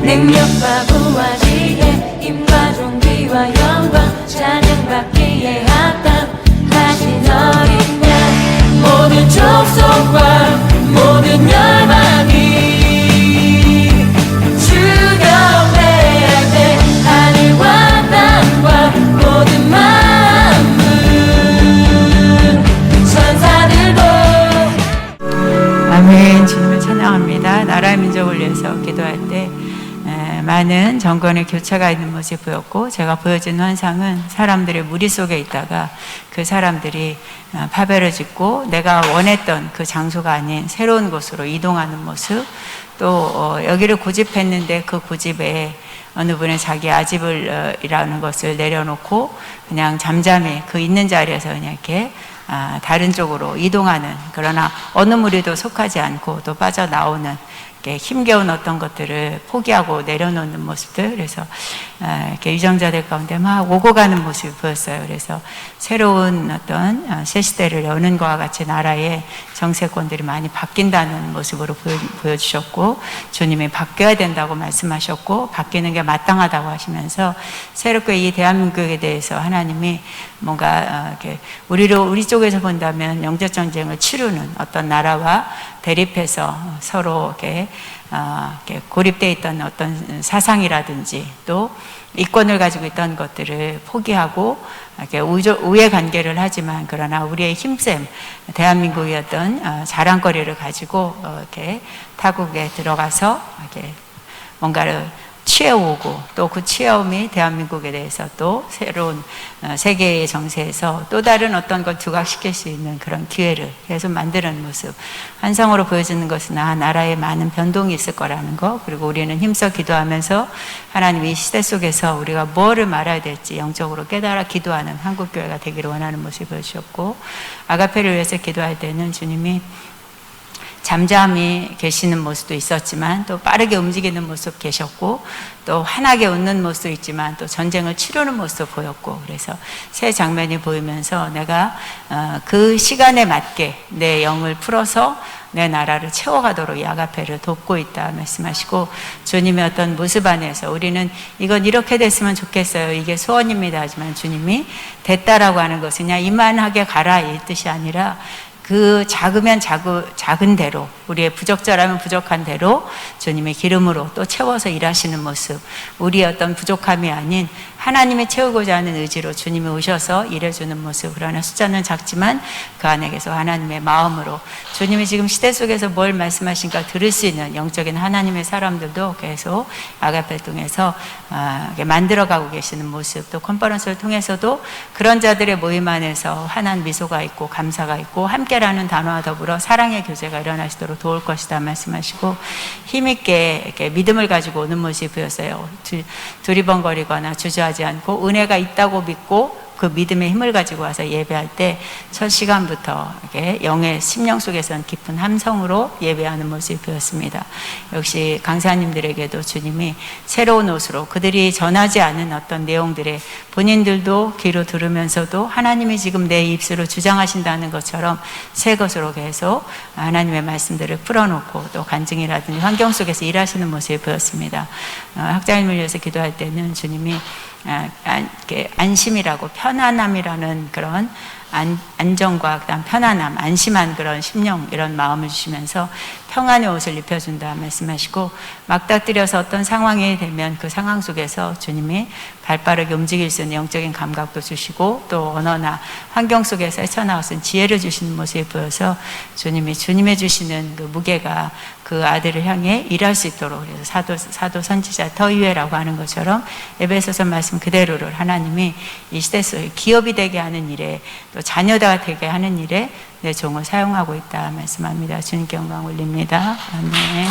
능력과 부와 지혜 힘과 존귀와 영광 찬양받기에 합당하신 어린 양 모든 족속과 모든 열방이 주경배할 때 하늘과 땅과 모든 만물 천사들도 아멘. 주님을 찬양합니다. 나라의 민족을 위해서 기도할 때 많은 정권의 교차가 있는 모습이 보였고, 제가 보여준 환상은 사람들의 무리 속에 있다가 그 사람들이 파멸을 짓고 내가 원했던 그 장소가 아닌 새로운 곳으로 이동하는 모습, 또 여기를 고집했는데 그 고집에 어느 분은 자기 아집을 이라는 것을 내려놓고 그냥 잠잠히 그 있는 자리에서 그냥 이렇게 다른 쪽으로 이동하는, 그러나 어느 무리도 속하지 않고 또 빠져나오는 힘겨운 어떤 것들을 포기하고 내려놓는 모습들, 그래서 이렇게 유정자들 가운데 막 오고 가는 모습이 보였어요. 그래서 새로운 어떤 새 시대를 여는 것과 같이 나라의 정세권들이 많이 바뀐다는 모습으로 보여주셨고, 주님이 바뀌어야 된다고 말씀하셨고 바뀌는 게 마땅하다고 하시면서 새롭게 이 대한민국에 대해서 하나님이 뭔가 이렇게 우리 쪽에서 본다면 영적 전쟁을 치르는 어떤 나라와 대립해서 서로 이렇게 고립되어 있던 어떤 사상이라든지 또 이권을 가지고 있던 것들을 포기하고 이렇게 우애 관계를 하지만, 그러나 우리의 힘셈, 대한민국의 어떤 자랑거리를 가지고 이렇게 타국에 들어가서 이렇게 뭔가를 취해오고, 또 그 취해옴이 대한민국에 대해서 또 새로운 세계의 정세에서 또 다른 어떤 걸 두각시킬 수 있는 그런 기회를 계속 만드는 모습, 환상으로 보여지는 것은 나라에 많은 변동이 있을 거라는 거, 그리고 우리는 힘써 기도하면서 하나님 이 시대 속에서 우리가 뭐를 말해야 될지 영적으로 깨달아 기도하는 한국교회가 되기를 원하는 모습을 보여주셨고, 아가페를 위해서 기도할 때는 주님이 잠잠히 계시는 모습도 있었지만 또 빠르게 움직이는 모습 계셨고, 또 환하게 웃는 모습도 있지만 또 전쟁을 치르는 모습도 보였고, 그래서 새 장면이 보이면서 내가 그 시간에 맞게 내 영을 풀어서 내 나라를 채워가도록 이 아가페를 돕고 있다 말씀하시고, 주님의 어떤 모습 안에서 우리는 이건 이렇게 됐으면 좋겠어요, 이게 소원입니다 하지만 주님이 됐다라고 하는 것은 그냥 이만하게 가라 이 뜻이 아니라 그 작으면 작은 대로, 우리의 부적절하면 부족한 대로 주님의 기름으로 또 채워서 일하시는 모습, 우리의 어떤 부족함이 아닌 하나님이 채우고자 하는 의지로 주님이 오셔서 일해주는 모습, 그러나 숫자는 작지만 그 안에 계속 하나님의 마음으로 주님이 지금 시대 속에서 뭘 말씀하신가 들을 수 있는 영적인 하나님의 사람들도 계속 아가페를 통해서 만들어가고 계시는 모습, 또 컨퍼런스를 통해서도 그런 자들의 모임 안에서 환한 미소가 있고 감사가 있고 함께라는 단어와 더불어 사랑의 교제가 일어나시도록 도울 것이다 말씀하시고, 힘있게 이렇게 믿음을 가지고 오는 모습이 보였어요. 두리번거리거나 주저하지 않고 은혜가 있다고 믿고 그 믿음의 힘을 가지고 와서 예배할 때 첫 시간부터 이렇게 영의 심령 속에서는 깊은 함성으로 예배하는 모습이 보였습니다. 역시 강사님들에게도 주님이 새로운 옷으로 그들이 전하지 않은 어떤 내용들에 본인들도 귀로 들으면서도 하나님이 지금 내 입술로 주장하신다는 것처럼 새 것으로 계속 하나님의 말씀들을 풀어놓고 또 간증이라든지 환경 속에서 일하시는 모습이 보였습니다. 학자님을 위해서 기도할 때는 주님이 안심이라고, 편안함이라는 그런 안정과 그다음 편안함, 안심한 그런 심령, 이런 마음을 주시면서 평안의 옷을 입혀준다 말씀하시고, 막다뜨려서 어떤 상황이 되면 그 상황 속에서 주님이 발빠르게 움직일 수 있는 영적인 감각도 주시고, 또 언어나 환경 속에서 헤쳐나와서 지혜를 주시는 모습이 보여서 주님이 주시는 그 무게가 그 아들을 향해 일할 수 있도록, 그래서 사도 선지자 더위회라고 하는 것처럼 에베소서 말씀 그대로를 하나님이 이 시대 속에 기업이 되게 하는 일에, 또 자녀가 되게 하는 일에 내 종을 사용하고 있다 말씀합니다. 주님께 영광 올립니다. 아멘.